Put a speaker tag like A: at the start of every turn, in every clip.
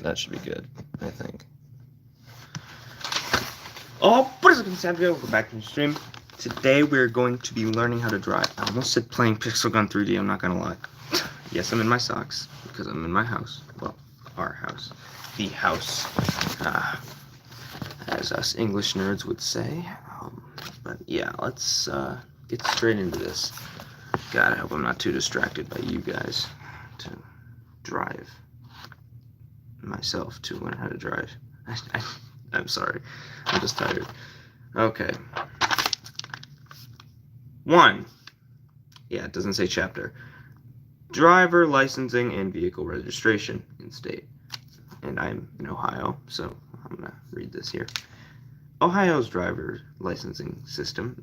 A: That should be good, I think. Oh, what is up, Sandra? Welcome back to the stream. Today we're going to be learning how to drive. I almost said playing Pixel Gun 3D, I'm not gonna lie. Yes, I'm in my socks, because I'm in my house. Well, our house. The house. As us English nerds would say. But yeah, let's get straight into this. God, I hope I'm not too distracted by you guys to drive myself to learn how to drive. I'm sorry. I'm just tired. Okay. 1. Yeah, it doesn't say chapter. Driver licensing and vehicle registration in state. And I'm in Ohio, so I'm going to read this here. Ohio's driver licensing system,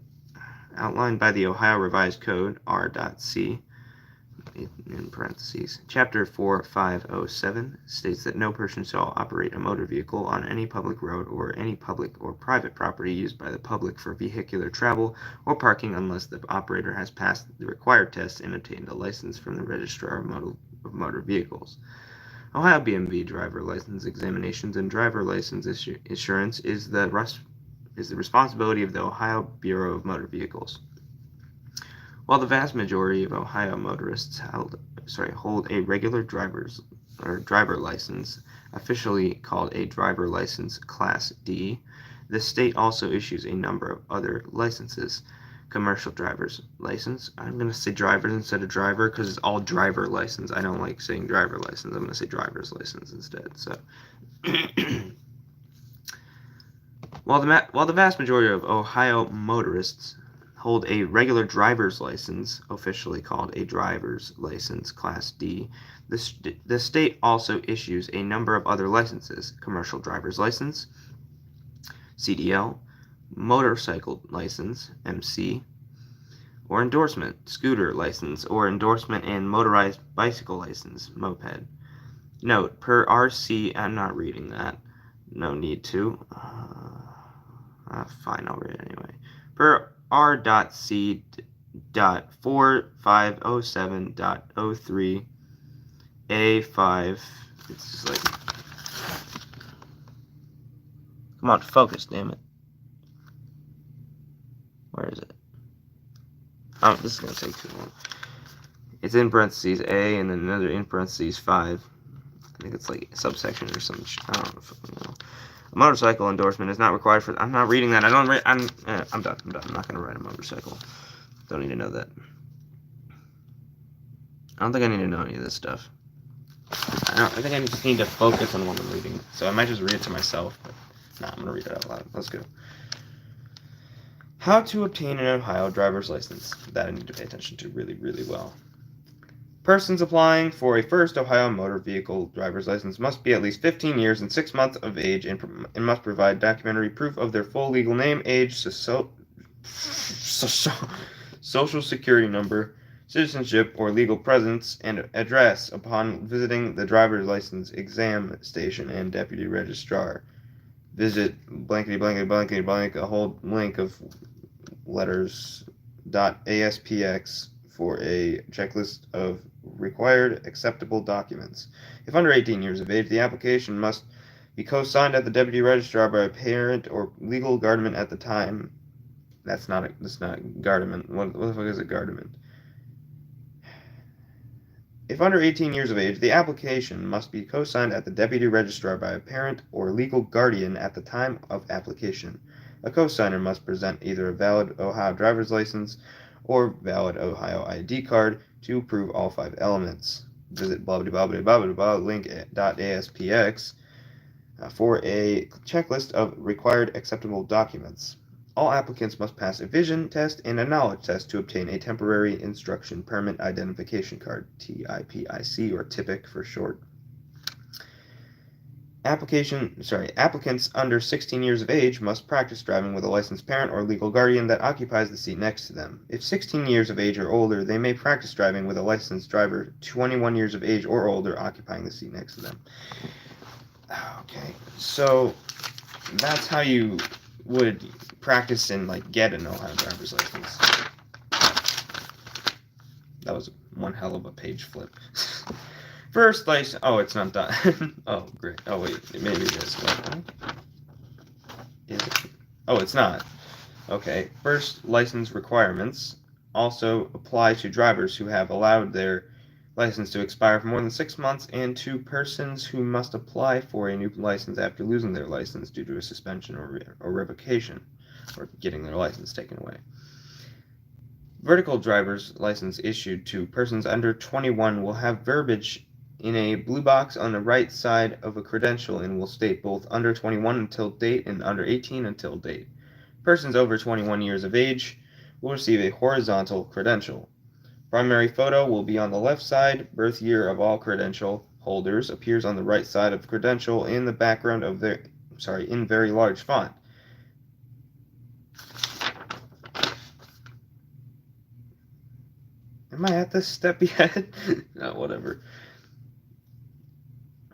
A: outlined by the Ohio Revised Code, R.C., in parentheses, Chapter 4507 states that no person shall operate a motor vehicle on any public road or any public or private property used by the public for vehicular travel or parking unless the operator has passed the required tests and obtained a license from the Registrar of Motor Vehicles. Ohio BMV driver license examinations and driver license issuance is the responsibility of the Ohio Bureau of Motor Vehicles. While the vast majority of Ohio motorists hold a regular driver license, officially called a driver license Class D, the state also issues a number of other licenses. Commercial driver's license. I'm going to say drivers instead of driver because it's all driver license. I don't like saying driver license. I'm going to say driver's license instead. So, while the vast majority of Ohio motorists hold a regular driver's license, officially called a driver's license Class D, the state also issues a number of other licenses: commercial driver's license, CDL, motorcycle license, MC, or endorsement, scooter license, or endorsement and motorized bicycle license, moped. Note, per RC, I'm not reading that. No need to. Fine, I'll read it anyway. Per R.C.4507.03 A5. It's just like, come on, focus, damn it. Where is it? Oh, this is gonna take too long. It's in parentheses A and then another in parentheses 5. I think it's like a subsection or something. I don't know. A motorcycle endorsement is not required for. I'm not reading that. I'm done. I'm done. I'm not gonna ride a motorcycle. Don't need to know that. I don't think I need to know any of this stuff. I think I just need to focus on what I'm reading. So I might just read it to myself. But no, I'm gonna read it out loud. Let's go. How to obtain an Ohio driver's license. That I need to pay attention to really, really well. Persons applying for a first Ohio motor vehicle driver's license must be at least 15 years and 6 months of age and must provide documentary proof of their full legal name, age, social security number, citizenship, or legal presence and address upon visiting the driver's license exam station and deputy registrar. Visit blankety blankety blankety blank, a whole link of letters .aspx for a checklist of required acceptable documents. If under 18 years of age, the application must be co-signed at the deputy registrar by a parent or legal guardian at the time. That's not guardian. What the fuck is a guardian? If under 18 years of age, the application must be co-signed at the deputy registrar by a parent or legal guardian at the time of application. A co-signer must present either a valid Ohio driver's license or valid Ohio ID card to prove all 5 elements. Visit blah blah blah blah blah blah link.aspx for a checklist of required acceptable documents. All applicants must pass a vision test and a knowledge test to obtain a temporary instruction permit identification card, TIPIC, or TIPIC for short. Applicants under 16 years of age must practice driving with a licensed parent or legal guardian that occupies the seat next to them. If 16 years of age or older, they may practice driving with a licensed driver 21 years of age or older occupying the seat next to them. Okay, so that's how you would practice and get an Ohio driver's license. That was one hell of a page flip. First license. Oh, it's not done. Oh, great. Oh, wait. Maybe it is. Is it? Oh, it's not. Okay. First license requirements also apply to drivers who have allowed their license to expire for more than 6 months and to persons who must apply for a new license after losing their license due to a suspension or revocation or getting their license taken away. Vertical driver's license issued to persons under 21 will have verbiage in a blue box on the right side of a credential and will state both under 21 until date and under 18 until date. Persons over 21 years of age will receive a horizontal credential. Primary photo will be on the left side. Birth year of all credential holders appears on the right side of credential in the background of their in very large font. Am I at this step yet? No, whatever.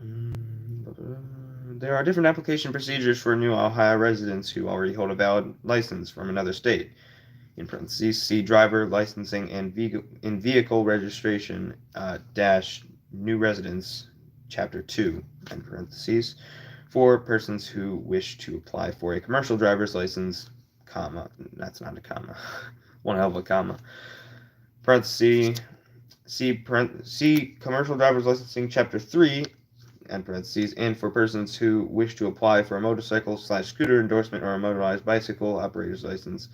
A: There are different application procedures for new Ohio residents who already hold a valid license from another state. In parentheses, see driver licensing and vehicle registration dash new residents, chapter 2, in parentheses, for persons who wish to apply for a commercial driver's license, comma, that's not a comma, one hell of a comma, parentheses, see commercial driver's licensing, chapter 3, and parentheses, and for persons who wish to apply for a motorcycle/scooter endorsement or a motorized bicycle operator's license.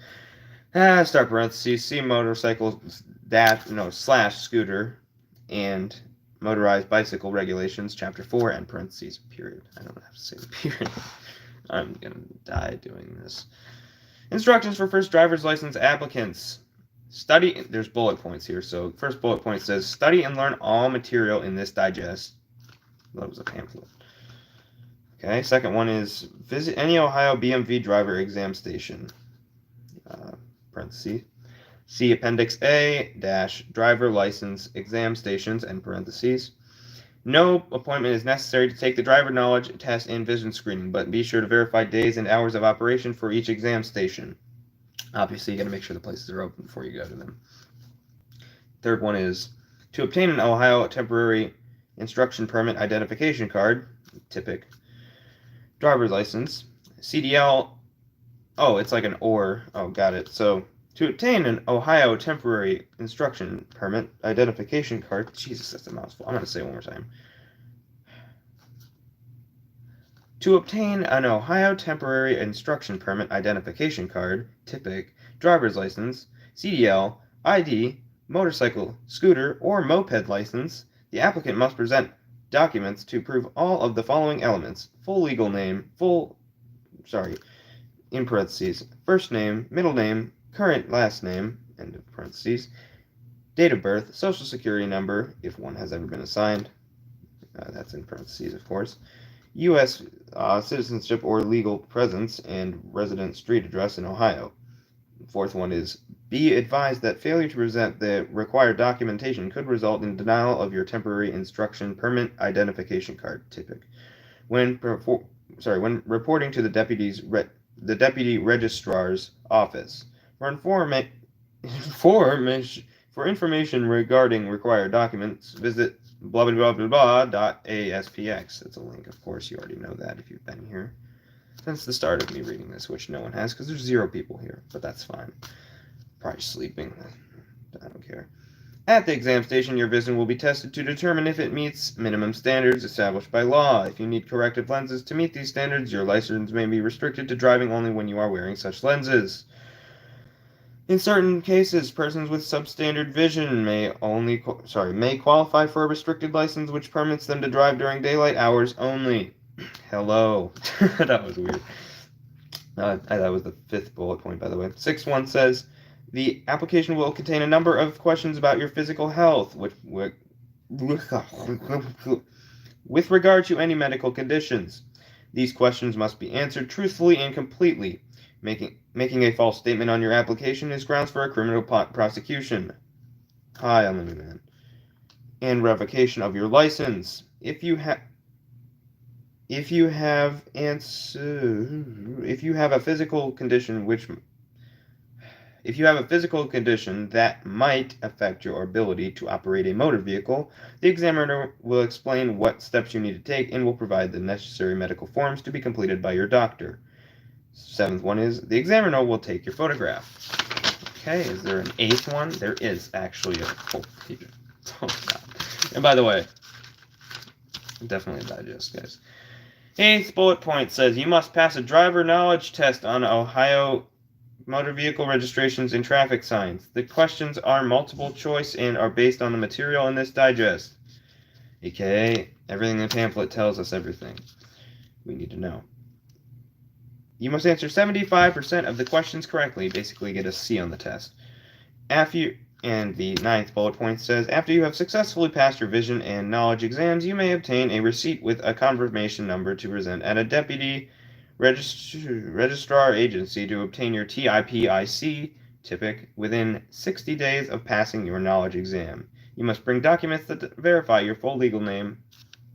A: Start parentheses, see motorcycle / scooter and motorized bicycle regulations, chapter 4, and parentheses, period. I don't have to say the period. I'm gonna die doing this. Instructions for first driver's license applicants. Study, there's bullet points here. So first bullet point says, study and learn all material in this digest. That was a pamphlet. Okay, second one is, visit any Ohio BMV driver exam station. Parentheses. See Appendix A - driver license exam stations, and parentheses. No appointment is necessary to take the driver knowledge test and vision screening, but be sure to verify days and hours of operation for each exam station. Obviously, you got to make sure the places are open before you go to them. Third one is, to obtain an Ohio temporary instruction permit identification card, typic, driver's license, CDL. Oh, it's like an or. Oh, got it. So, to obtain an Ohio temporary instruction permit identification card. Jesus, that's a mouthful. I'm going to say it one more time. To obtain an Ohio temporary instruction permit identification card, typic, driver's license, CDL, ID, motorcycle, scooter, or moped license, the applicant must present documents to prove all of the following elements: full legal name, in parentheses, first name, middle name, current last name, end of parentheses, date of birth, social security number, if one has ever been assigned, that's in parentheses, of course, U.S. Citizenship or legal presence, and resident street address in Ohio. Fourth one is, be advised that failure to present the required documentation could result in denial of your temporary instruction permit identification card, typic. When reporting to the deputy registrar's office. For information regarding required documents, visit blah blah blah blah .aspx. That's a link, of course. You already know that if you've been here since the start of me reading this, which no one has because there's 0 people here, but that's fine. Probably sleeping. I don't care. At the exam station, your vision will be tested to determine if it meets minimum standards established by law. If you need corrective lenses to meet these standards, your license may be restricted to driving only when you are wearing such lenses. In certain cases, persons with substandard vision may qualify for a restricted license which permits them to drive during daylight hours only. Hello. That was weird. That was the 5th bullet point, by the way. 6th one says, the application will contain a number of questions about your physical health, with regard to any medical conditions. These questions must be answered truthfully and completely. Making a false statement on your application is grounds for a criminal prosecution. Hi, I'm the new man. And revocation of your license. If you have a physical condition which If you have a physical condition that might affect your ability to operate a motor vehicle, the examiner will explain what steps you need to take and will provide the necessary medical forms to be completed by your doctor. Seventh one is the examiner will take your photograph. Okay, is there an eighth one? There is actually a whole page. Oh, God. And by the way, definitely digest, guys. Eighth bullet point says you must pass a driver knowledge test on Ohio motor vehicle registrations and traffic signs. The questions are multiple choice and are based on the material in this digest. AKA, everything in the pamphlet tells us everything we need to know. You must answer 75% of the questions correctly, basically get a C on the test. And the ninth bullet point says, after you have successfully passed your vision and knowledge exams, you may obtain a receipt with a confirmation number to present at a deputy registrar agency to obtain your TIPIC TIPIC within 60 days of passing your knowledge exam. You must bring documents that verify your full legal name,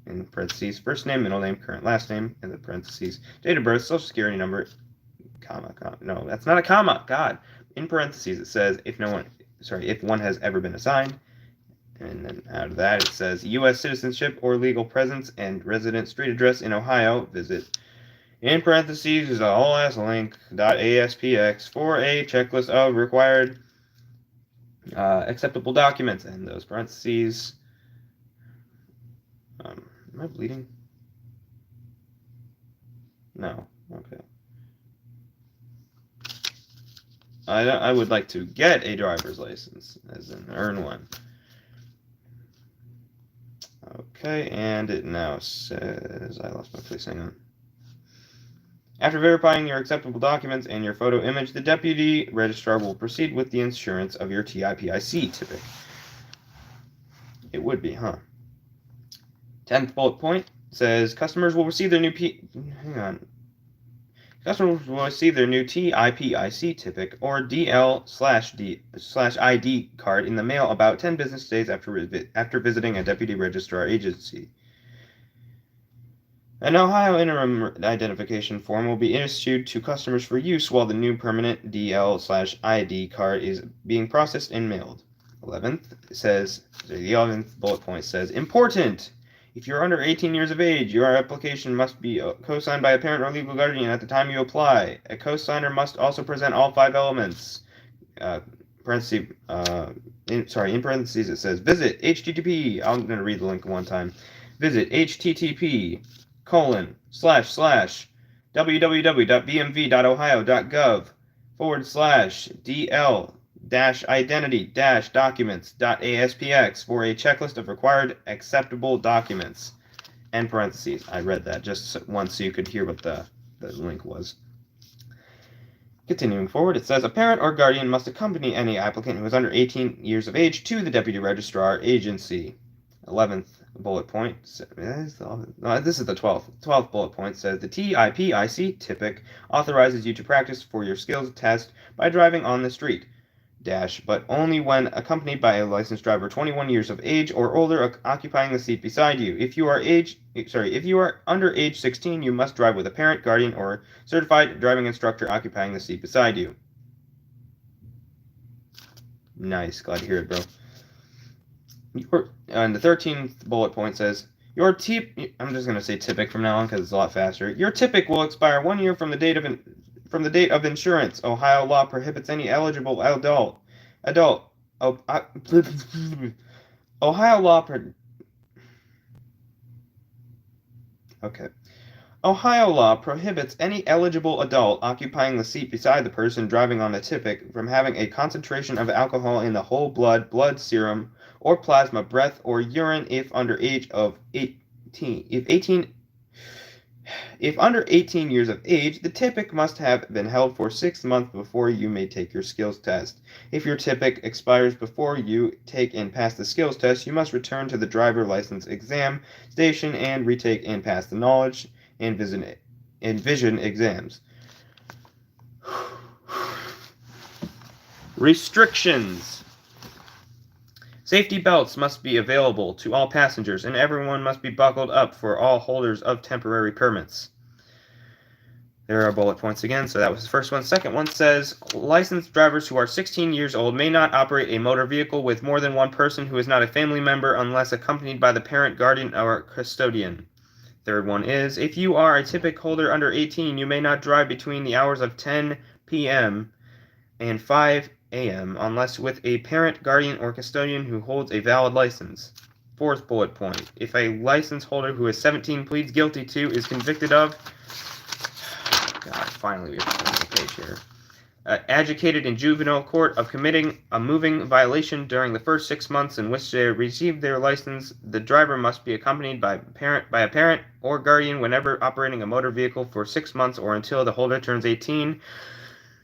A: in parentheses, first name, middle name, current last name, in the parentheses, date of birth, social security number, comma, no, that's not a comma, God. In parentheses, it says, if one has ever been assigned, and then out of that, it says, U.S. citizenship or legal presence and resident street address in Ohio, visit. In parentheses is a whole ass link, .aspx, for a checklist of required acceptable documents, and those parentheses. Am I bleeding? No. Okay. I would like to get a driver's license, as in earn one. Okay, and it now says, I lost my place, hang on. After verifying your acceptable documents and your photo image, the deputy registrar will proceed with the insurance of your TIPIC TIPIC. It would be, huh? 10th bullet point says customers will receive their new Customers will receive their new TIPIC TIPIC or DL/ID card in the mail about 10 business days after visiting a deputy registrar agency. An Ohio interim identification form will be issued to customers for use while the new permanent DL/ID card is being processed and mailed. The 11th bullet point says, important! If you're under 18 years of age, your application must be co-signed by a parent or legal guardian at the time you apply. A co-signer must also present all 5 elements. In parentheses it says, visit http, I'm going to read the link one time. Visit http://www.bmv.ohio.gov/DL-identity-documents.aspx for a checklist of required acceptable documents. End parentheses. I read that just once so you could hear what the link was. Continuing forward, it says, a parent or guardian must accompany any applicant who is under 18 years of age to the deputy registrar agency. 11th bullet point, this is the 12th bullet point, says the TIPIC TIPIC authorizes you to practice for your skills test by driving on the street, but only when accompanied by a licensed driver 21 years of age or older occupying the seat beside you. If you are under age 16, you must drive with a parent, guardian, or certified driving instructor occupying the seat beside you. Nice, glad to hear it, bro. And the 13th bullet point says, I'm just going to say TIPIC from now on because it's a lot faster. Your TIPIC will expire 1 year from the date of insurance. Ohio law prohibits any eligible Ohio law prohibits any eligible adult occupying the seat beside the person driving on the TIPIC from having a concentration of alcohol in the whole blood serum, or plasma, breath, or urine if under age of 18. If under 18 years of age, the TIPIC must have been held for 6 months before you may take your skills test. If your TIPIC expires before you take and pass the skills test, you must return to the driver license exam station and retake and pass the knowledge and vision exams. Restrictions. Safety belts must be available to all passengers, and everyone must be buckled up for all holders of temporary permits. There are bullet points again, so that was the first one. Second one says, licensed drivers who are 16 years old may not operate a motor vehicle with more than one person who is not a family member unless accompanied by the parent, guardian, or custodian. Third one is, if you are a ticket holder under 18, you may not drive between the hours of 10 p.m. and 5 a.m. unless with a parent, guardian, or custodian who holds a valid license. Fourth bullet point, if a license holder who is 17 pleads guilty to, is convicted of, God, finally we have to turn the page here, adjudicated in juvenile court of committing a moving violation during the first 6 months in which they received their license, the driver must be accompanied by a parent or guardian whenever operating a motor vehicle for 6 months or until the holder turns 18,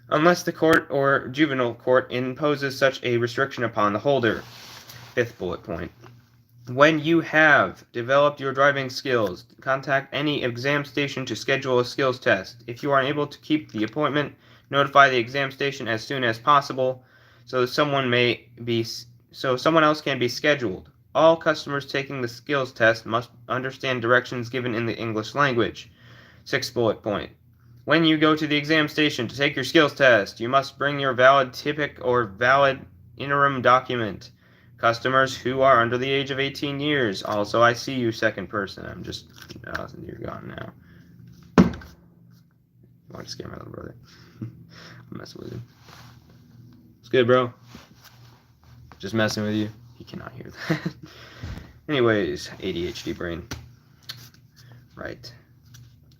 A: unless the court or juvenile court imposes such a restriction upon the holder. Fifth bullet point. When you have developed your driving skills, contact any exam station to schedule a skills test. If you are unable to keep the appointment, notify the exam station as soon as possible so someone else can be scheduled. All customers taking the skills test must understand directions given in the English language. Sixth bullet point. When you go to the exam station to take your skills test, you must bring your valid TPIC or valid interim document. Customers who are under the age of 18 years. Also, I see you, second person. You're gone now. I want to scare my little brother. I'm messing with him. It's good, bro. Just messing with you. He cannot hear that. Anyways, ADHD brain. Right.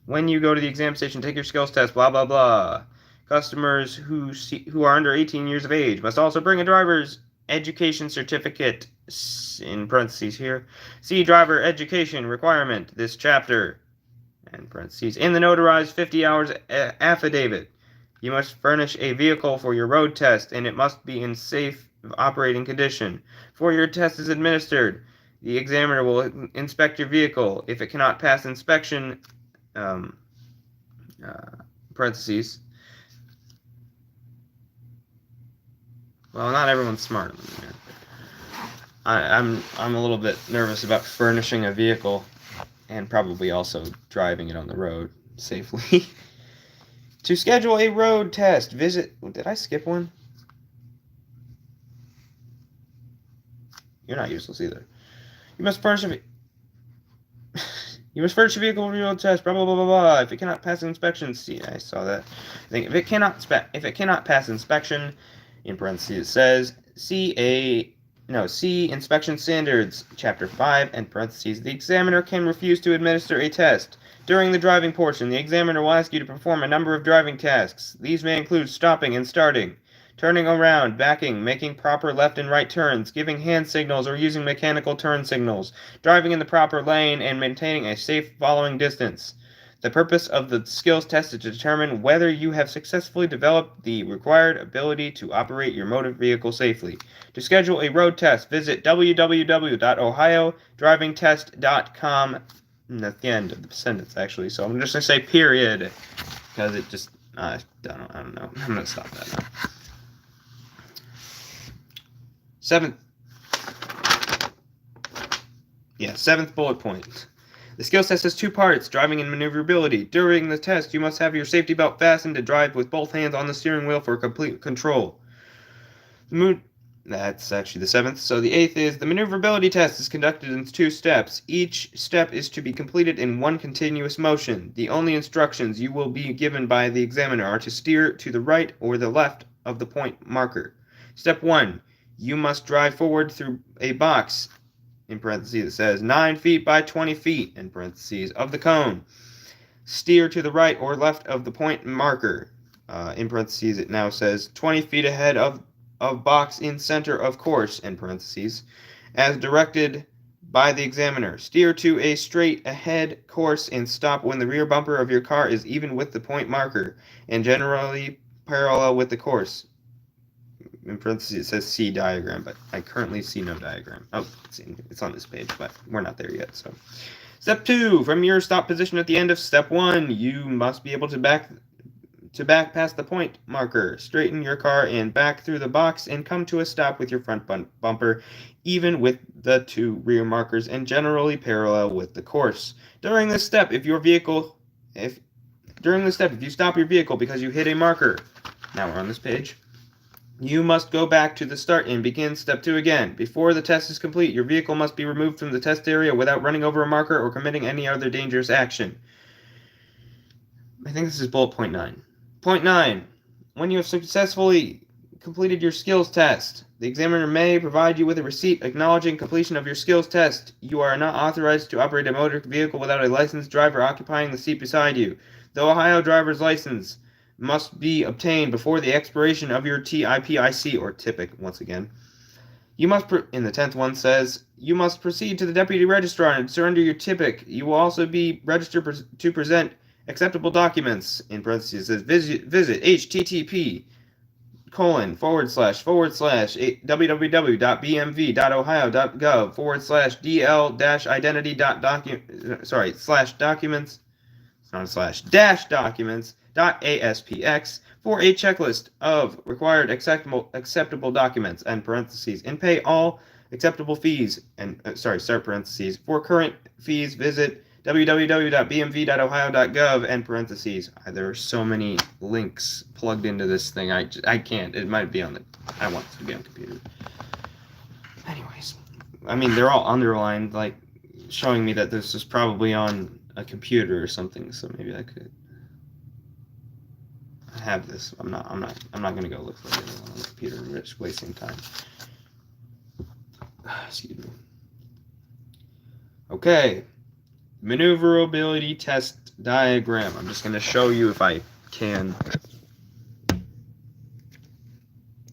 A: When you go to the exam station, take your skills test, blah, blah, blah. Customers who are under 18 years of age must also bring a driver's education certificate, in parentheses here. See driver education requirement, this chapter, in parentheses, in the notarized 50 hours affidavit. You must furnish a vehicle for your road test, and it must be in safe operating condition. Before your test is administered, the examiner will inspect your vehicle. If it cannot pass inspection, parentheses, well, not everyone's smart. I'm a little bit nervous about furnishing a vehicle and probably also driving it on the road safely. To schedule a road test, visit... Did I skip one? You're not useless either. You must furnish a vehicle for your road test, blah, blah, blah, blah, blah. If it cannot pass inspection... See, I saw that. I think if it cannot pass inspection... In parentheses, it says, see inspection standards, chapter 5, and parentheses, the examiner can refuse to administer a test. During the driving portion, the examiner will ask you to perform a number of driving tasks. These may include stopping and starting, turning around, backing, making proper left and right turns, giving hand signals or using mechanical turn signals, driving in the proper lane, and maintaining a safe following distance. The purpose of the skills test is to determine whether you have successfully developed the required ability to operate your motor vehicle safely. To schedule a road test, visit www.ohiodrivingtest.com. And that's the end of the sentence, actually. So I'm just going to say period, because it just, I don't know. I'm going to stop that now. Seventh bullet point. The skills test has two parts, driving and maneuverability. During the test, you must have your safety belt fastened to drive with both hands on the steering wheel for complete control. That's actually the seventh. So the eighth is, the maneuverability test is conducted in 2 steps. Each step is to be completed in one continuous motion. The only instructions you will be given by the examiner are to steer to the right or the left of the point marker. Step 1. You must drive forward through a box, in parentheses, it says 9 feet by 20 feet, in parentheses, of the cone. Steer to the right or left of the point marker. In parentheses, it now says 20 feet ahead of box in center of course, in parentheses, as directed by the examiner. Steer to a straight ahead course and stop when the rear bumper of your car is even with the point marker and generally parallel with the course. In parentheses, it says C diagram, but I currently see no diagram. Oh, it's on this page, but we're not there yet. So, step 2, from your stop position at the end of step 1, you must be able to back past the point marker, straighten your car and back through the box, and come to a stop with your front bumper, even with the 2 rear markers, and generally parallel with the course. During this step, if your vehicle During this step, if you stop your vehicle because you hit a marker, now we're on this page, you must go back to the start and begin step 2 again. Before the test is complete, your vehicle must be removed from the test area without running over a marker or committing any other dangerous action. I think this is bullet point 9. Point 9. When you have successfully completed your skills test, the examiner may provide you with a receipt acknowledging completion of your skills test. You are not authorized to operate a motor vehicle without a licensed driver occupying the seat beside you. The Ohio driver's license must be obtained before the expiration of your TIPIC, or TIPIC, once again. You must, in the 10th one says, you must proceed to the deputy registrar and surrender your TIPIC. You will also be registered to present acceptable documents, in parentheses, says visit http://www.bmv.ohio.gov/dl-identity.documents/documents.aspx for a checklist of required acceptable documents, and parentheses, and pay all acceptable fees, and start parentheses. For current fees, visit www.bmv.ohio.gov, and parentheses. There are so many links plugged into this thing. I can't. It might be on the. I want it to be on computer. Anyways, I mean, they're all underlined, like showing me that this is probably on a computer or something. So maybe I could have this. I'm not gonna go look for it on the computer and risk wasting time. Excuse me. Okay. Maneuverability test diagram. I'm just going to show you if I can.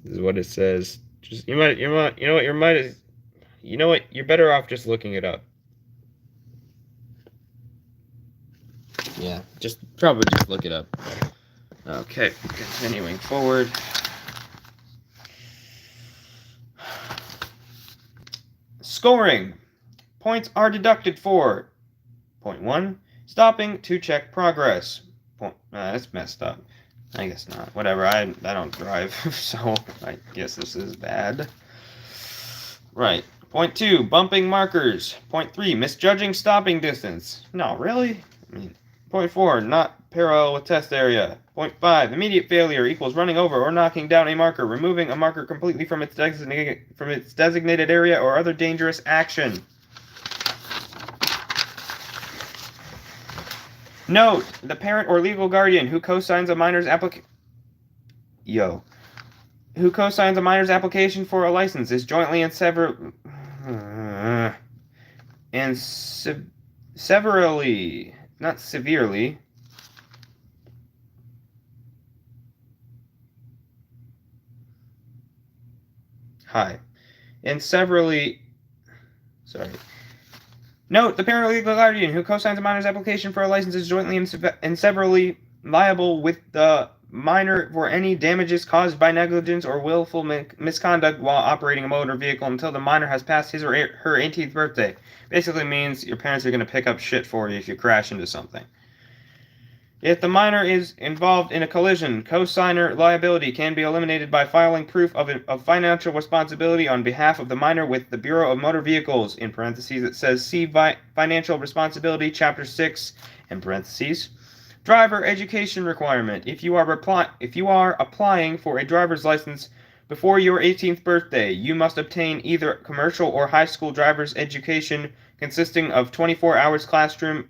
A: This is what it says. Just you're better off just looking it up. Yeah, probably just look it up. Okay, continuing forward. Scoring. Points are deducted for point 1, stopping to check progress. That's messed up. I guess not. Whatever, I don't drive, so I guess this is bad. Right. Point 2, bumping markers. Point 3, misjudging stopping distance. No, really? I mean, point 4, not parallel with test area. Point 5, immediate failure equals running over or knocking down a marker, removing a marker completely from its designated area, or other dangerous action. Note, the parent or legal guardian who co-signs a minor's application for a license is jointly and severally, not severely, Note, the parent or legal guardian who co-signs a minor's application for a license is jointly and severally liable with the minor for any damages caused by negligence or willful misconduct while operating a motor vehicle until the minor has passed his or her 18th birthday. Basically means your parents are going to pick up shit for you if you crash into something. If the minor is involved in a collision, co-signer liability can be eliminated by filing proof of financial responsibility on behalf of the minor with the Bureau of Motor Vehicles, in parentheses. It says see Financial Responsibility, Chapter 6, in parentheses. Driver education requirement. If you are applying for a driver's license before your 18th birthday, you must obtain either commercial or high school driver's education consisting of 24 hours classroom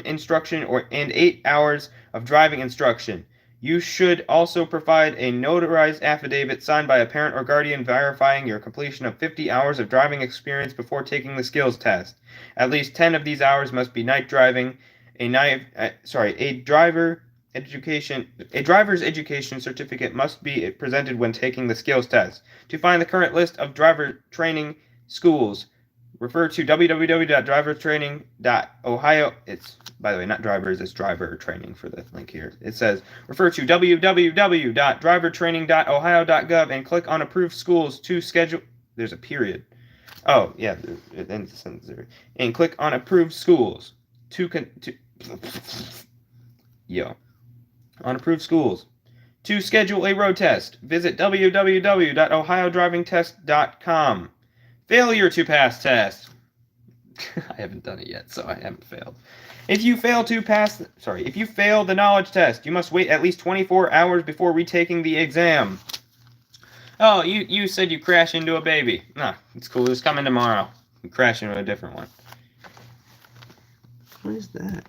A: instruction and 8 hours of driving instruction. You should also provide a notarized affidavit signed by a parent or guardian verifying your completion of 50 hours of driving experience before taking the skills test. At least 10 of these hours must be night driving. A driver's education certificate must be presented when taking the skills test. To find the current list of driver training schools, refer to www.drivertraining.ohio. It's, by the way, not drivers, it's driver training for the link here. It says, refer to www.drivertraining.ohio.gov and click on approved schools to schedule. There's a period. Oh, yeah, it ends the sentence there. And click on approved schools on approved schools. To schedule a road test, visit www.ohiodrivingtest.com. Failure to pass test. I haven't done it yet, so I haven't failed. If you fail the knowledge test, you must wait at least 24 hours before retaking the exam. Oh, you said you crash into a baby. Nah, it's cool. Just come in tomorrow. You crash into a different one. What is that?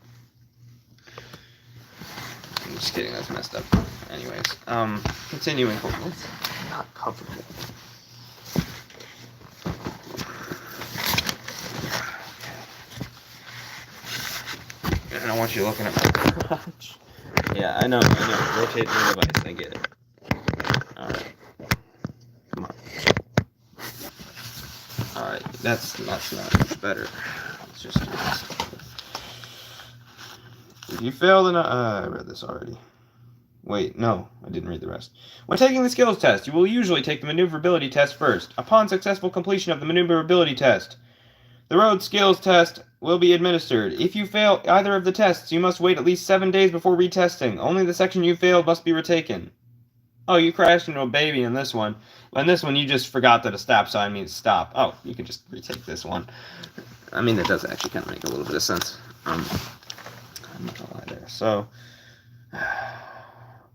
A: I'm just kidding. That's messed up. Anyways, continuing. What's not comfortable? I don't want you looking at my crotch. Yeah, I know. Rotate the device. I get it. Alright. Come on. Alright, that's not much better. Let's just do this. If you fail the... I read this already. Wait, no, I didn't read the rest. When taking the skills test, you will usually take the maneuverability test first. Upon successful completion of the maneuverability test, the road skills test will be administered. If you fail either of the tests, you must wait at least 7 days before retesting. Only the section you failed must be retaken. Oh, you crashed into a baby in this one. In this one, you just forgot that a stop sign means stop. Oh, you can just retake this one. I mean, that does actually kind of make a little bit of sense. I'm not gonna lie there. So,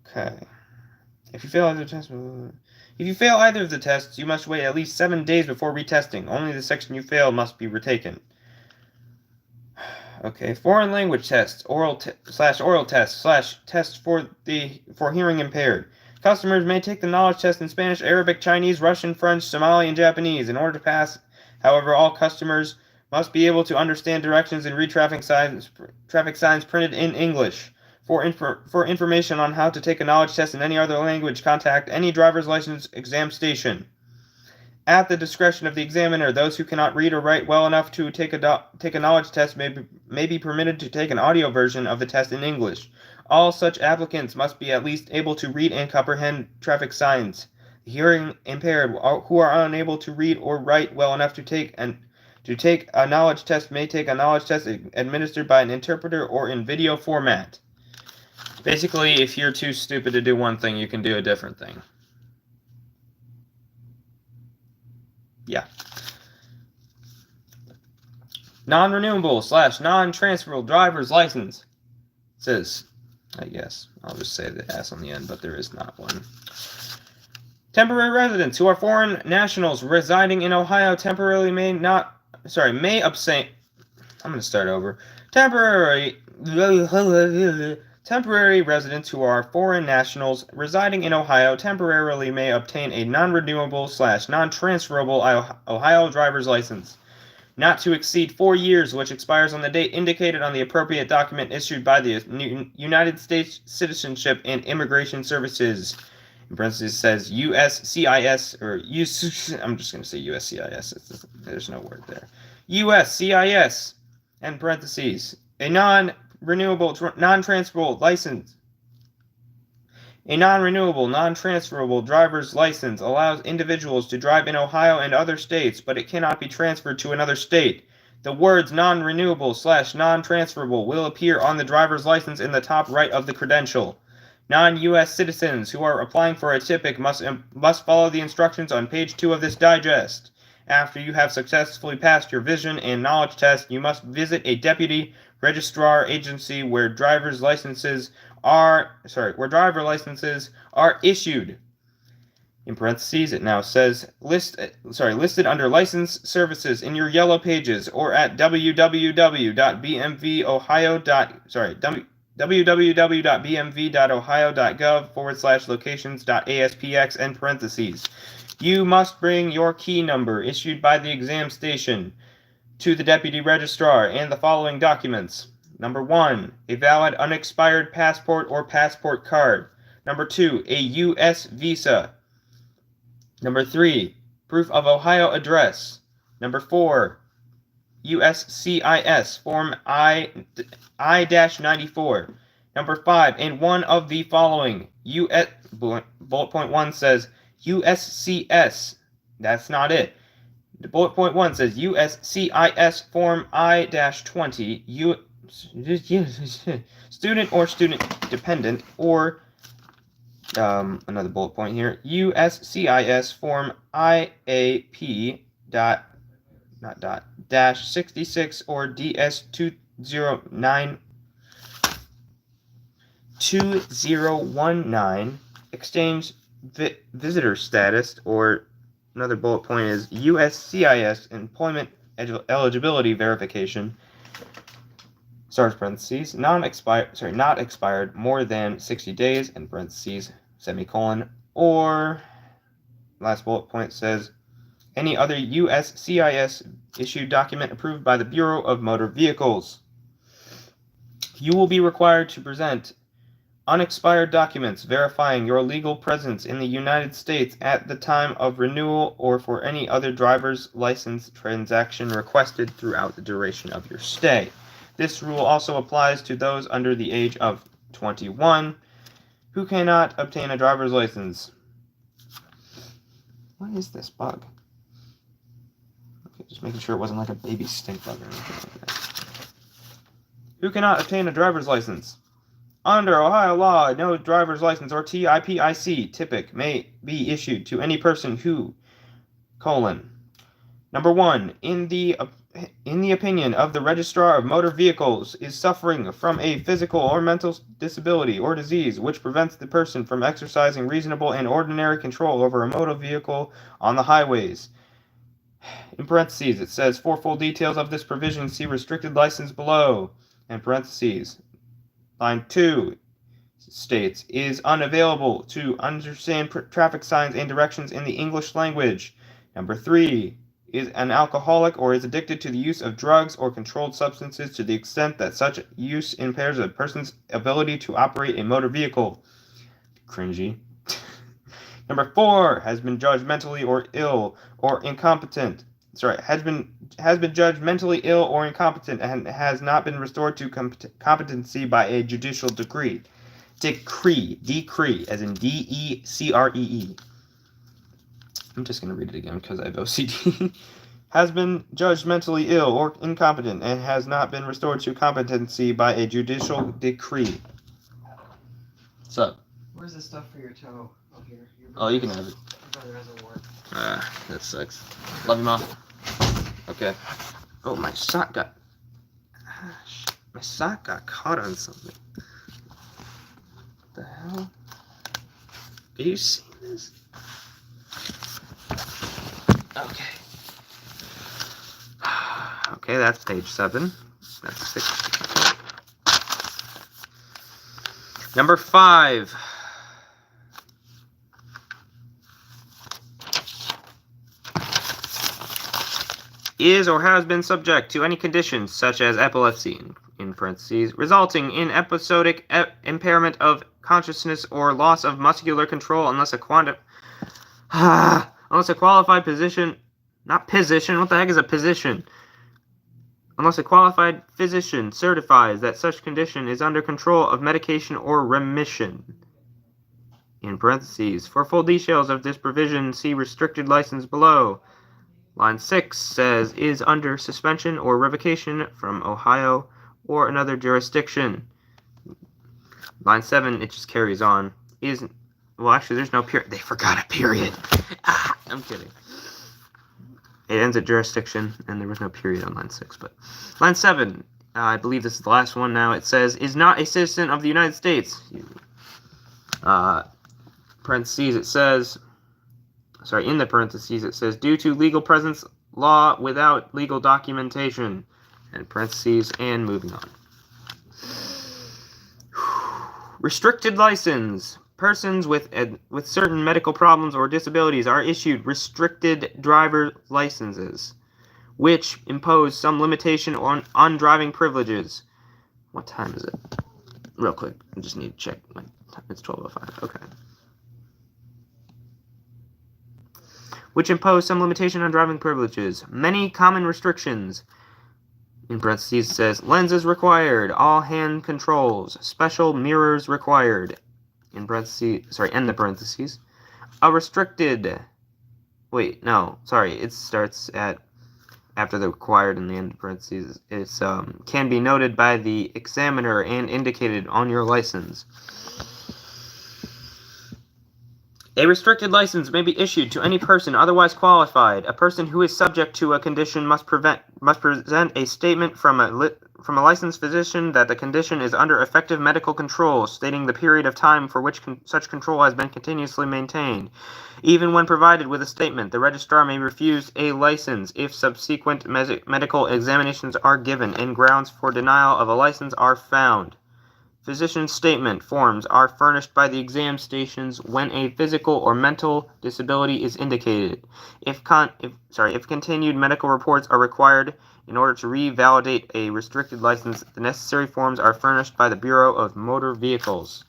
A: okay. If you fail either of the tests, you must wait at least 7 days before retesting. Only the section you failed must be retaken. Okay, foreign language tests, oral tests / tests for hearing impaired. Customers may take the knowledge test in Spanish, Arabic, Chinese, Russian, French, Somali, and Japanese. In order to pass, however, all customers must be able to understand directions and read traffic signs printed in English. For information on how to take a knowledge test in any other language, contact any driver's license exam station. At the discretion of the examiner, those who cannot read or write well enough to take a knowledge test may be permitted to take an audio version of the test in English. All such applicants must be at least able to read and comprehend traffic signs. Hearing impaired who are unable to read or write well enough to take a knowledge test may take a knowledge test administered by an interpreter or in video format. Basically, if you're too stupid to do one thing, you can do a different thing. Yeah. Non-renewable / non-transferable driver's license. It says, I guess, I'll just say the S on the end, but there is not one. Temporary residents who are foreign nationals residing in Ohio temporarily may abstain. I'm going to start over. Temporary residents who are foreign nationals residing in Ohio temporarily may obtain a non-renewable / non-transferable Ohio driver's license, not to exceed 4 years, which expires on the date indicated on the appropriate document issued by the United States Citizenship and Immigration Services. In parentheses says USCIS, or I'm just going to say USCIS. There's no word there. USCIS, and parentheses, a non-renewable, non-transferable license. A non-renewable, non-transferable driver's license allows individuals to drive in Ohio and other states, but it cannot be transferred to another state. The words non-renewable / non-transferable will appear on the driver's license in the top right of the credential. Non-U.S. citizens who are applying for a TPIC must follow the instructions on page 2 of this digest. After you have successfully passed your vision and knowledge test, you must visit a deputy registrar agency where driver licenses are issued. In parentheses, it now says listed under license services in your yellow pages or at www.bmvohio.gov/locations.aspx and parentheses. You must bring your key number issued by the exam station to the deputy registrar and the following documents. Number 1, a valid unexpired passport or passport card. Number 2, a U.S. visa. Number 3, proof of Ohio address. Number 4, USCIS Form I-94. Number 5, and one of the following. Bullet point 1 says USCS. That's not it. Bullet point 1 says USCIS Form I-20, student or student dependent, or another bullet point here, USCIS Form IAP -66 or DS 2019 exchange visitor status, or another bullet point is USCIS employment eligibility verification, stars parentheses, not expired more than 60 days, in parentheses, semicolon, or last bullet point says any other USCIS issued document approved by the Bureau of Motor Vehicles. You will be required to present unexpired documents verifying your legal presence in the United States at the time of renewal or for any other driver's license transaction requested throughout the duration of your stay. This rule also applies to those under the age of 21 who cannot obtain a driver's license. What is this bug? Okay, just making sure it wasn't like a baby stink bug or anything like that. Who cannot obtain a driver's license? Under Ohio law, no driver's license or TIPIC typic may be issued to any person who, number 1, in the opinion of the Registrar of Motor Vehicles, is suffering from a physical or mental disability or disease which prevents the person from exercising reasonable and ordinary control over a motor vehicle on the highways. In parentheses, it says, for full details of this provision, see restricted license below. In parentheses, line 2 states, is unavailable to understand traffic signs and directions in the English language. Number 3, is an alcoholic or is addicted to the use of drugs or controlled substances to the extent that such use impairs a person's ability to operate a motor vehicle. Cringy. Number 4, has been judged mentally or ill or incompetent. Has been judged mentally ill or incompetent and has not been restored to competency by a judicial decree. Decree, as in DECREE. I'm just going to read it again because I have OCD. Has been judged mentally ill or incompetent and has not been restored to competency by a judicial decree. What's up?
B: Where's the stuff for your toe? Oh, here.
A: Oh, you can have it.
B: Your brother hasn't worked.
A: That sucks. Love you, Mom. Okay. Oh, my sock got caught on something. What the hell? Do you see this? Okay. Okay, that's page 7. That's 6. Number 5. Is or has been subject to any conditions such as epilepsy, in parentheses, resulting in episodic impairment of consciousness or loss of muscular control unless a qualified physician, not position, what the heck is a position? Unless a qualified physician certifies that such condition is under control of medication or remission. In parentheses, for full details of this provision, see restricted license below. Line 6 says, is under suspension or revocation from Ohio or another jurisdiction. Line 7, it just carries on. Well, actually, there's no period. They forgot a period. I'm kidding. It ends at jurisdiction, and there was no period on line 6. But line 7, I believe this is the last one now. It says, is not a citizen of the United States. Parentheses, it says... in the parentheses, it says, due to legal presence law without legal documentation. And parentheses, and moving on. Restricted license. Persons with certain medical problems or disabilities are issued restricted driver licenses, which impose some limitation on driving privileges. What time is it? Real quick, I just need to check my time. It's 12:05. Okay. Which impose some limitation on driving privileges. Many common restrictions. In parentheses, says, lenses required, all hand controls, special mirrors required. In parentheses, end the parentheses. A restricted, it starts at, after the required in the end of parentheses, it's, can be noted by the examiner and indicated on your license. A restricted license may be issued to any person otherwise qualified. A person who is subject to a condition must present a statement from a licensed physician that the condition is under effective medical control, stating the period of time for which such control has been continuously maintained. Even when provided with a statement, the registrar may refuse a license if subsequent medical examinations are given and grounds for denial of a license are found. Physician statement forms are furnished by the exam stations when a physical or mental disability is indicated. If continued medical reports are required in order to revalidate a restricted license, the necessary forms are furnished by the Bureau of Motor Vehicles.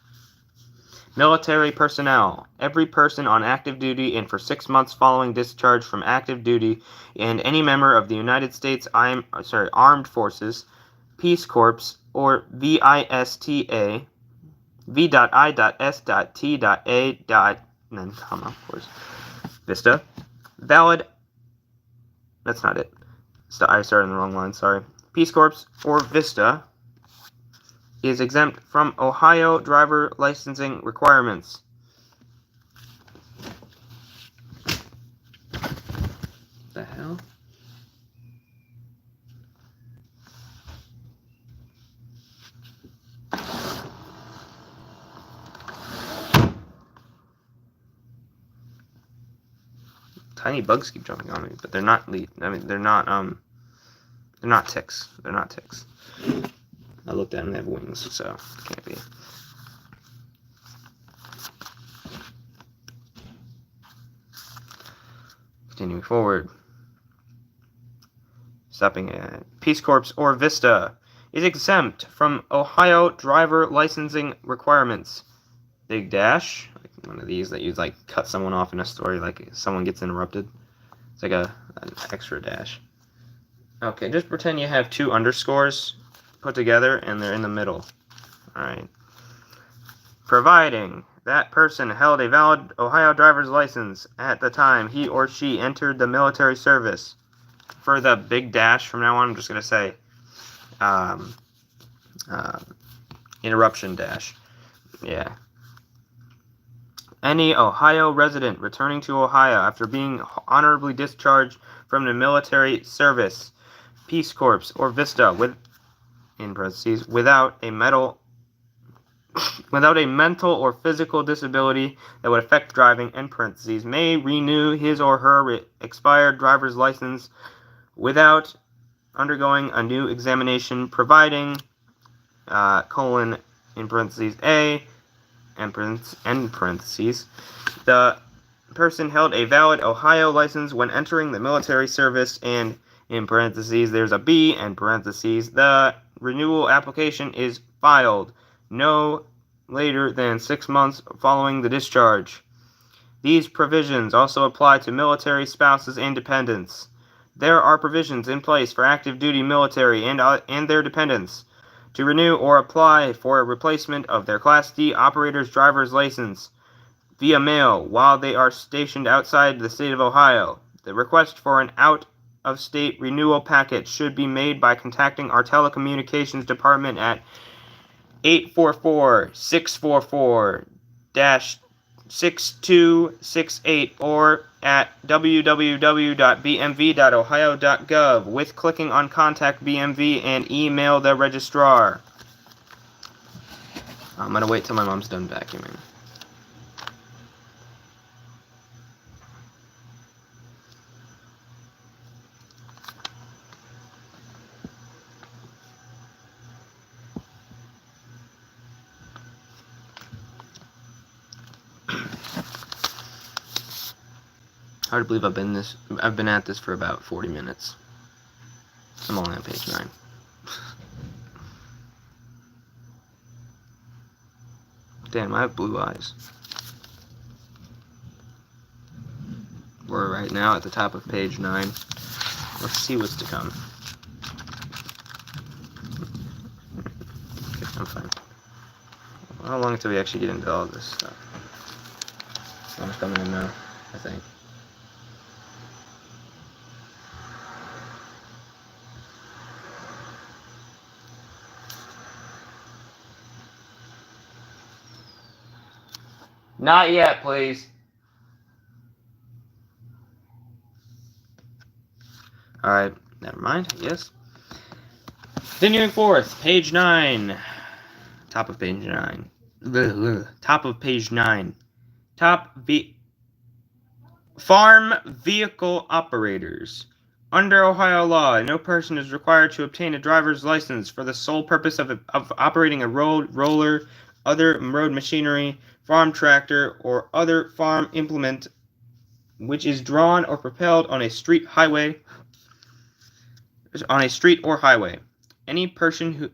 A: Military personnel. Every person on active duty and for 6 months following discharge from active duty and any member of the United States Armed Forces, Peace Corps, or VISTA, V.I.S.T.A, and then comma, of course, VISTA, valid, that's not it, I started in the wrong line, sorry, Peace Corps, or VISTA, is exempt from Ohio driver licensing requirements. The hell? Tiny bugs keep jumping on me, but they're not they're not ticks. They're not ticks. I looked at them, they have wings, so it can't be. Continuing forward. Stopping at Peace Corps or VISTA is exempt from Ohio driver licensing requirements. Big dash, like one of these that you like cut someone off in a story, like someone gets interrupted. It's like an extra dash. Okay, just pretend you have two underscores put together and they're in the middle. Alright. Providing that person held a valid Ohio driver's license at the time he or she entered the military service. For the big dash from now on, I'm just going to say interruption dash. Yeah. Any Ohio resident returning to Ohio after being honorably discharged from the military service, Peace Corps, or VISTA, in parentheses, without a mental or physical disability that would affect driving, in parentheses, may renew his or her expired driver's license without undergoing a new examination, providing, in parentheses, A, end parentheses, the person held a valid Ohio license when entering the military service, and in parentheses, there's a B, and parentheses, the renewal application is filed no later than 6 months following the discharge. These provisions also apply to military spouses and dependents. There are provisions in place for active duty military and their dependents to renew or apply for a replacement of their Class D operator's driver's license via mail while they are stationed outside the state of Ohio. The request for an out-of-state renewal package should be made by contacting our telecommunications department at 844-644-6268 or at www.bmv.ohio.gov with clicking on Contact BMV and email the registrar. I'm going to wait till my mom's done vacuuming. Hard to believe I've been at this for about 40 minutes. I'm only on page 9. Damn, I have blue eyes. We're right now at the top of page 9. Let's see what's to come. Okay, I'm fine. How long until we actually get into all this stuff? I'm coming in now, I think. Not yet, please. Alright, never mind, yes. Continuing forth, page 9. Top of page 9. Top of page 9. Farm vehicle operators. Under Ohio law, no person is required to obtain a driver's license for the sole purpose of operating a roller, other road machinery, farm tractor, or other farm implement which is drawn or propelled on a street or highway. Any person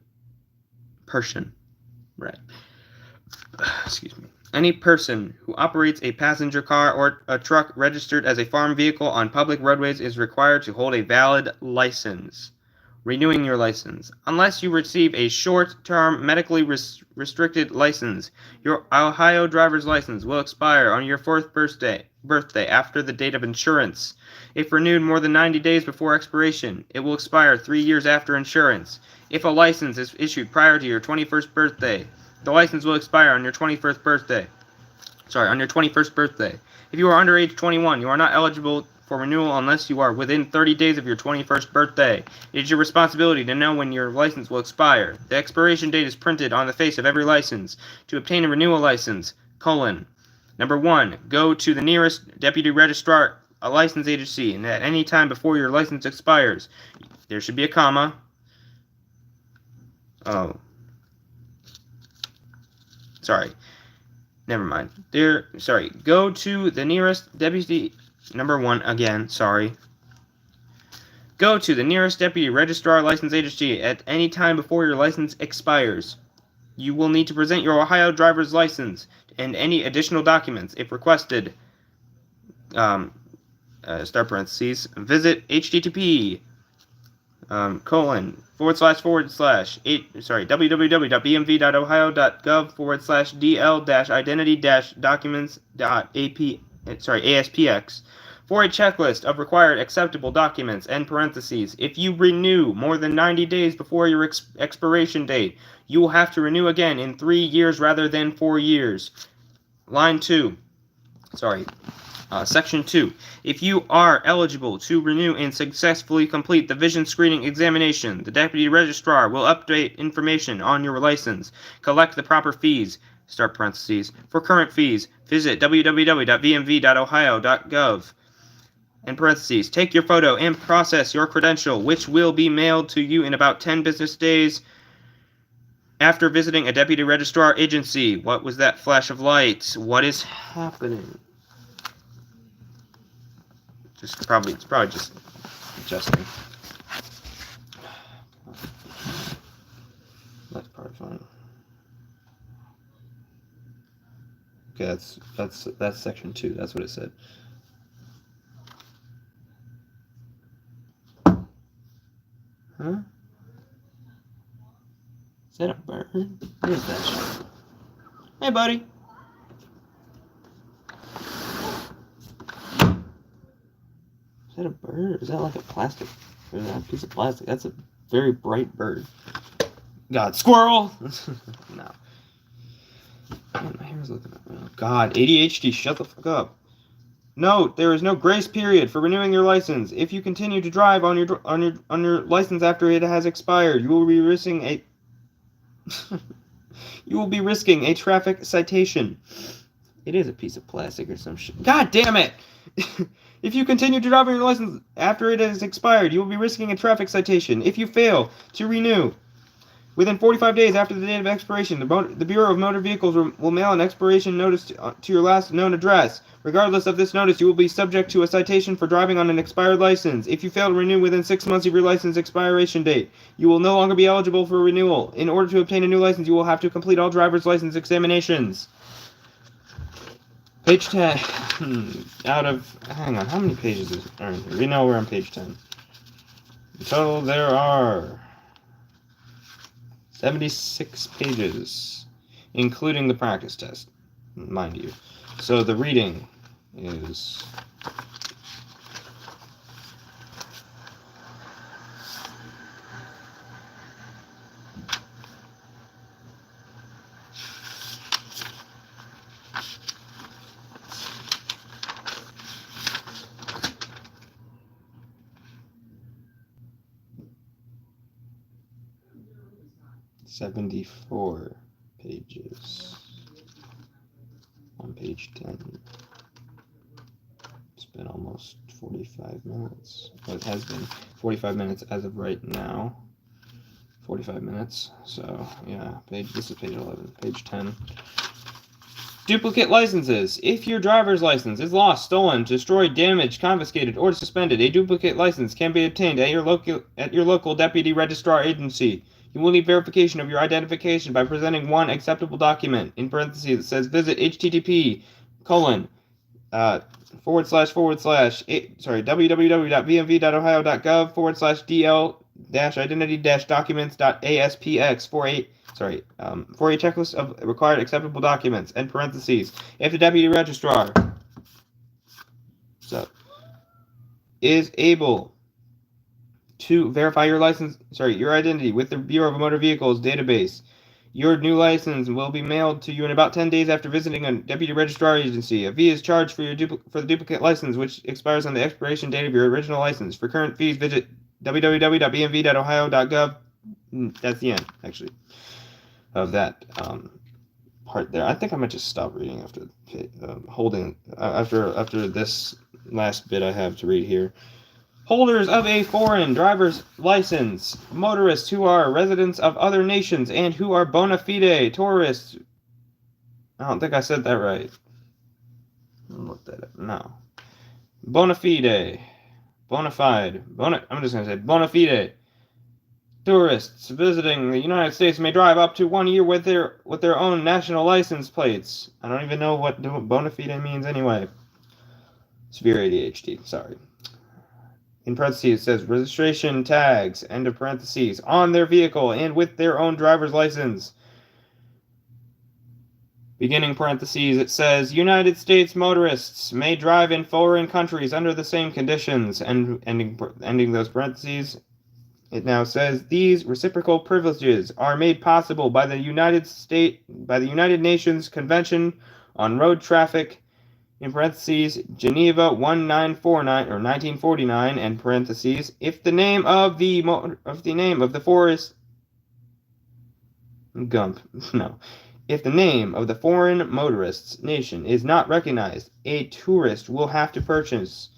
A: Any person who operates a passenger car or a truck registered as a farm vehicle on public roadways is required to hold a valid license. Renewing your license. Unless you receive a short-term medically restricted license, your Ohio driver's license will expire on your 4th birthday after the date of insurance. If renewed more than 90 days before expiration, it will expire 3 years after insurance. If a license is issued prior to your 21st birthday, the license will expire on your 21st birthday. If you are under age 21, you are not eligible for renewal unless you are within 30 days of your 21st birthday. It is your responsibility to know when your license will expire. The expiration date is printed on the face of every license. To obtain a renewal license, Number 1, go to the nearest deputy registrar, a license agency, and at any time before your license expires. There should be a comma. Oh. Sorry. Never mind. Go to the nearest deputy... Number 1, again, sorry. Go to the nearest deputy registrar license agency at any time before your license expires. You will need to present your Ohio driver's license and any additional documents if requested. Start parentheses. Visit http www.bmv.ohio.gov/dl-identity-documents.aspx for a checklist of required acceptable documents and parentheses. If you renew more than 90 days before your expiration date, you will have to renew again in 3 years rather than 4 years. Section 2. If you are eligible to renew and successfully complete the vision screening examination, the deputy registrar will update information on your license, collect the proper fees, start parentheses. For current fees, visit www.bmv.ohio.gov. In parentheses, take your photo and process your credential, which will be mailed to you in about 10 business days after visiting a deputy registrar agency. What was that flash of light? What is happening? It's probably just adjusting. That's probably fine. Okay, that's section 2. That's what it said. Huh? Is that a bird? What is that shit? Hey, buddy. Is that a bird? Or is that like a plastic? Or is that a piece of plastic? That's a very bright bird. God, squirrel! No. Man, my hair's looking up. Oh, God, ADHD, shut the fuck up. Note, there is no grace period for renewing your license. If you continue to drive on your license after it has expired, you will be risking a traffic citation. It is a piece of plastic or some shit. God damn it! If you continue to drive on your license after it has expired, you will be risking a traffic citation. If you fail to renew within 45 days after the date of expiration, the Bureau of Motor Vehicles will mail an expiration notice to your last known address. Regardless of this notice, you will be subject to a citation for driving on an expired license. If you fail to renew within 6 months of your license expiration date, you will no longer be eligible for renewal. In order to obtain a new license, you will have to complete all driver's license examinations. Page 10. Hang on, how many pages are in here? We know we're on page 10. In total, there are 76 pages, including the practice test, mind you. So the reading is... 74 pages on page 10. It's been almost 45 minutes. Well, it has been 45 minutes as of right now. 45 minutes. So, yeah, this is page 11. Page 10. Duplicate licenses. If your driver's license is lost, stolen, destroyed, damaged, confiscated, or suspended, a duplicate license can be obtained at your local deputy registrar agency. You will need verification of your identification by presenting one acceptable document. In parentheses, it says visit http://www.bmv.ohio.gov/dl-identity-documents.aspx for a checklist of required acceptable documents. End parentheses. If the deputy registrar is able to verify your identity with the Bureau of Motor Vehicles database, your new license will be mailed to you in about 10 days after visiting a deputy registrar agency. A fee is charged for the duplicate license, which expires on the expiration date of your original license. For current fees, visit www.bmv.ohio.gov. That's the end, actually, of that part there. I think I might just stop reading after after this last bit I have to read here. Holders of a foreign driver's license, motorists who are residents of other nations and who are bona fide tourists. I don't think I said that right. Look that up. No. Bona fide. Bona fide. I'm just going to say bona fide. Tourists visiting the United States may drive up to 1 year with their own national license plates. I don't even know what bona fide means anyway. Severe ADHD. Sorry. In parentheses, it says registration tags, end of parentheses, on their vehicle and with their own driver's license. Beginning parentheses, it says United States motorists may drive in foreign countries under the same conditions. And ending those parentheses, it now says these reciprocal privileges are made possible by the United Nations Convention on Road Traffic, in parentheses, Geneva 1949 or 1949, and parentheses, if the name of the foreign motorist's nation is not recognized, a tourist will have to purchase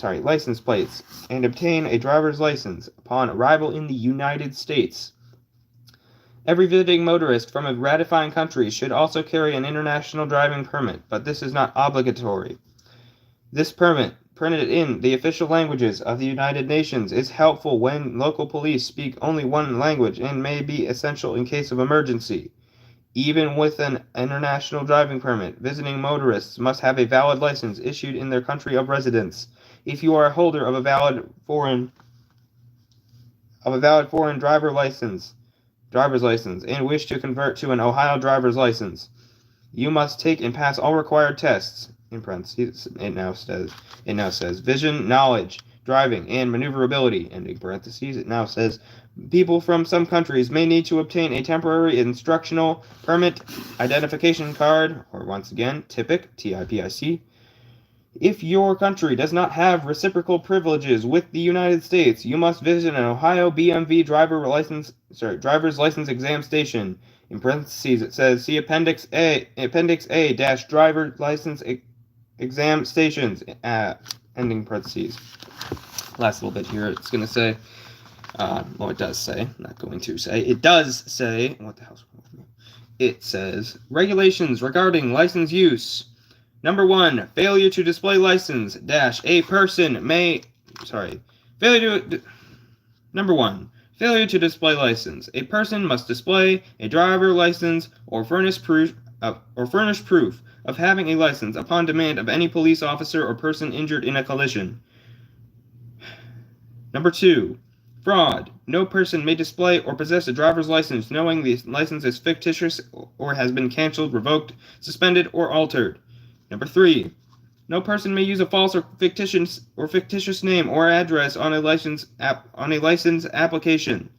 A: license plates and obtain a driver's license upon arrival in the United States. Every visiting motorist from a ratifying country should also carry an international driving permit, but this is not obligatory. This permit, printed in the official languages of the United Nations, is helpful when local police speak only one language and may be essential in case of emergency. Even with an international driving permit, visiting motorists must have a valid license issued in their country of residence. If you are a holder of a valid foreign driver's license and wish to convert to an Ohio driver's license, you must take and pass all required tests. In parentheses, it now says vision, knowledge, driving, and maneuverability. And in parentheses, it now says people from some countries may need to obtain a temporary instructional permit identification card, or once again, TIPIC, T-I-P-I-C. If your country does not have reciprocal privileges with the United States, you must visit an Ohio BMV driver's license exam station. In parentheses, it says see Appendix A - driver license exam stations. Ending parentheses. Last little bit here. It's going to say, it does say, not going to say, it does say, what the hell's wrong with me? It says regulations regarding license use. Number 1, failure to display license - a person may, Number 1, failure to display license. A person must display a driver license or furnish proof of having a license upon demand of any police officer or person injured in a collision. Number 2, fraud. No person may display or possess a driver's license knowing the license is fictitious or has been canceled, revoked, suspended, or altered. Number 3, no person may use a false or fictitious name or address on a license application.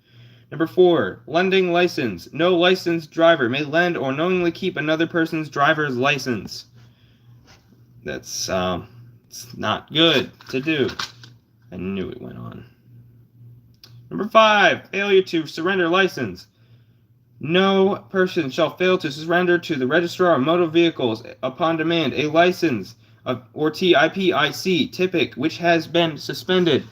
A: Number 4, lending license. No licensed driver may lend or knowingly keep another person's driver's license. That's it's not good to do. I knew it went on. Number 5, failure to surrender license. No person shall fail to surrender to the Registrar of Motor Vehicles upon demand a license or TIPIC typic which has been suspended,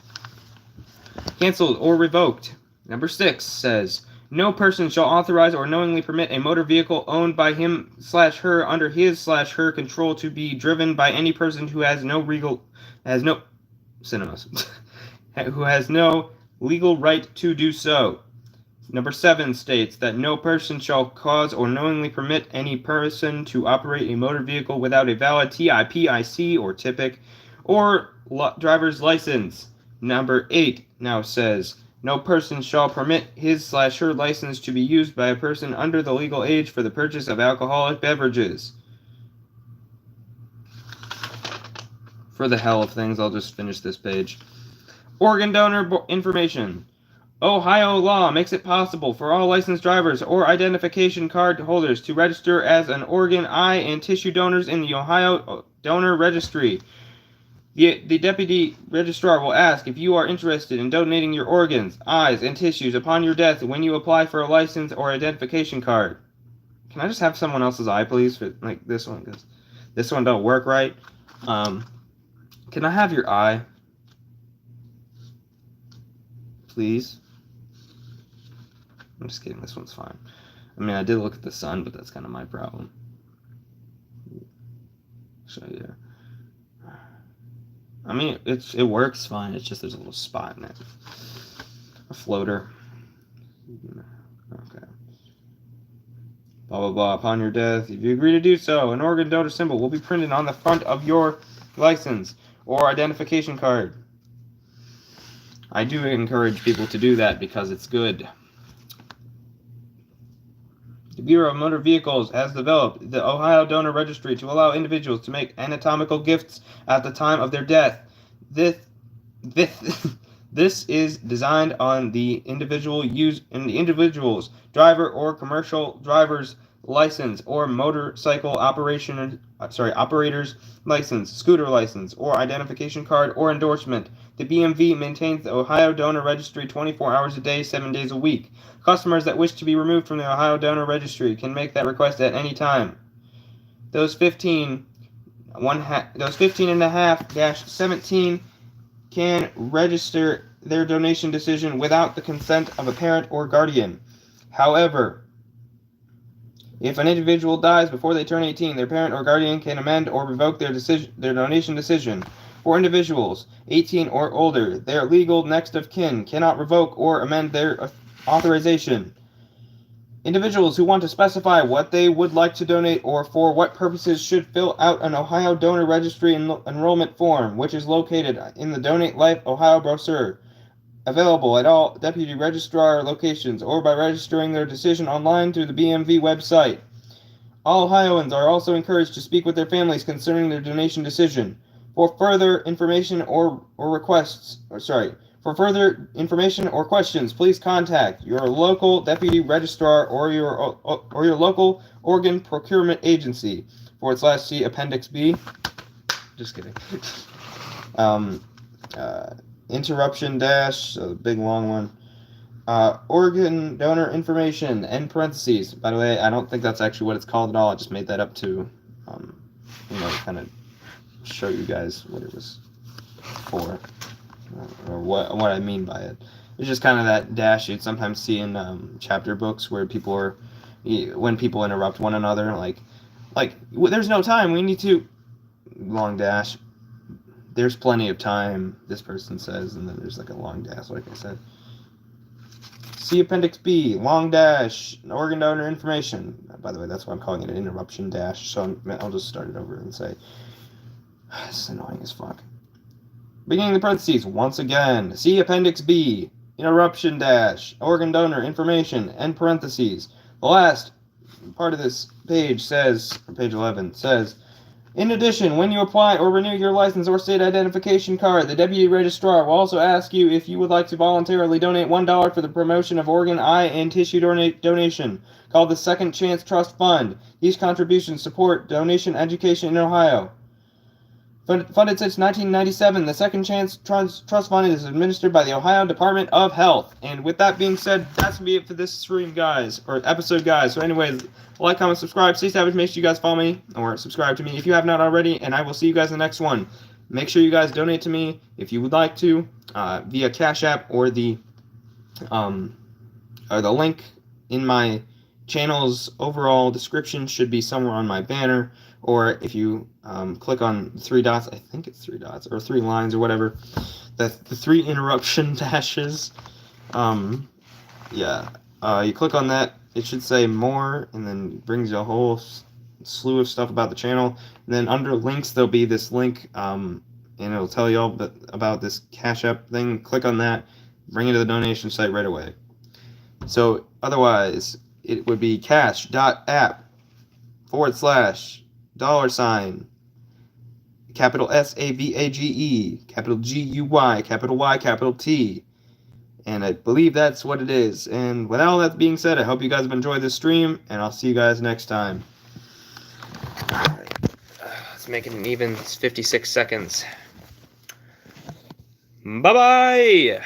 A: canceled, or revoked. Number 6 says, no person shall authorize or knowingly permit a motor vehicle owned by him/her under his/her control to be driven by any person who has no legal right to do so. Number 7 states that no person shall cause or knowingly permit any person to operate a motor vehicle without a valid TIPIC or typic or driver's license. Number 8 now says, no person shall permit his/her license to be used by a person under the legal age for the purchase of alcoholic beverages. For the hell of things, I'll just finish this page. Organ donor information. Ohio law makes it possible for all licensed drivers or identification card holders to register as an organ, eye, and tissue donors in the Ohio Donor Registry. The Deputy Registrar will ask if you are interested in donating your organs, eyes, and tissues upon your death when you apply for a license or identification card. Can I just have someone else's eye, please, for like this one? Because this one don't work right. Can I have your eye? Please? I'm just kidding, this one's fine. I mean, I did look at the sun, but that's kind of my problem. So, yeah. I mean, it works fine, it's just there's a little spot in it. A floater. Okay. Blah, blah, blah. Upon your death, if you agree to do so, an organ donor symbol will be printed on the front of your license or identification card. I do encourage people to do that because it's good. The Bureau of Motor Vehicles has developed the Ohio Donor Registry to allow individuals to make anatomical gifts at the time of their death. This is designed on the individual's driver or commercial driver's license or motorcycle operator's license, scooter license, or identification card or endorsement. The BMV maintains the Ohio Donor Registry 24 hours a day, 7 days a week. Customers that wish to be removed from the Ohio Donor Registry can make that request at any time. Those 15.5-17 can register their donation decision without the consent of a parent or guardian. However, if an individual dies before they turn 18, their parent or guardian can amend or revoke their donation decision. For individuals 18 or older, their legal next of kin cannot revoke or amend their authorization. Individuals who want to specify what they would like to donate or for what purposes should fill out an Ohio Donor Registry enrollment form, which is located in the Donate Life Ohio brochure, available at all Deputy Registrar locations or by registering their decision online through the BMV website. All Ohioans are also encouraged to speak with their families concerning their donation decision. For further information or questions, please contact your local deputy registrar or your local organ procurement agency. /see Appendix B. Just kidding. Interruption dash, so the big long one. Organ donor information, end parentheses. By the way, I don't think that's actually what it's called at all. I just made that up to, kind of show you guys what it was for, or what I mean by it. It's just kind of that dash you'd sometimes see in chapter books where when people interrupt one another, like there's no time, we need to, long dash, there's plenty of time, this person says, and then there's like a long dash, like I said. See Appendix B, long dash, organ donor information. By the way, that's why I'm calling it an interruption dash, so I'll just start it over and say, this is annoying as fuck. Beginning the parentheses, once again, see Appendix B, interruption dash, organ donor information, end parentheses. The last part of this page says, or page 11, says, in addition, when you apply or renew your license or state identification card, the Deputy Registrar will also ask you if you would like to voluntarily donate $1 for the promotion of organ, eye, and tissue donation, called the Second Chance Trust Fund. These contributions support donation education in Ohio. Funded since 1997, the Second Chance Trust Fund is administered by the Ohio Department of Health. And with that being said, that's going to be it for this stream, guys, or episode, guys. So anyways, like, comment, subscribe. Stay Savage, make sure you guys follow me or subscribe to me if you have not already, and I will see you guys in the next one. Make sure you guys donate to me if you would like to via Cash App or the link in my channel's overall description should be somewhere on my banner, or if you click on 3 dots, I think it's 3 dots, or 3 lines, or whatever, the 3 interruption dashes, you click on that, it should say more, and then brings you a whole slew of stuff about the channel, and then under links, there'll be this link, and it'll tell you all about this Cash App thing. Click on that, bring it to the donation site right away. So, otherwise, it would be cash.app/$, capital SAVAGE, capital GUY, capital Y, capital T. And I believe that's what it is. And with all that being said, I hope you guys have enjoyed this stream, and I'll see you guys next time. Alright. Let's make it an even 56 seconds. Bye-bye!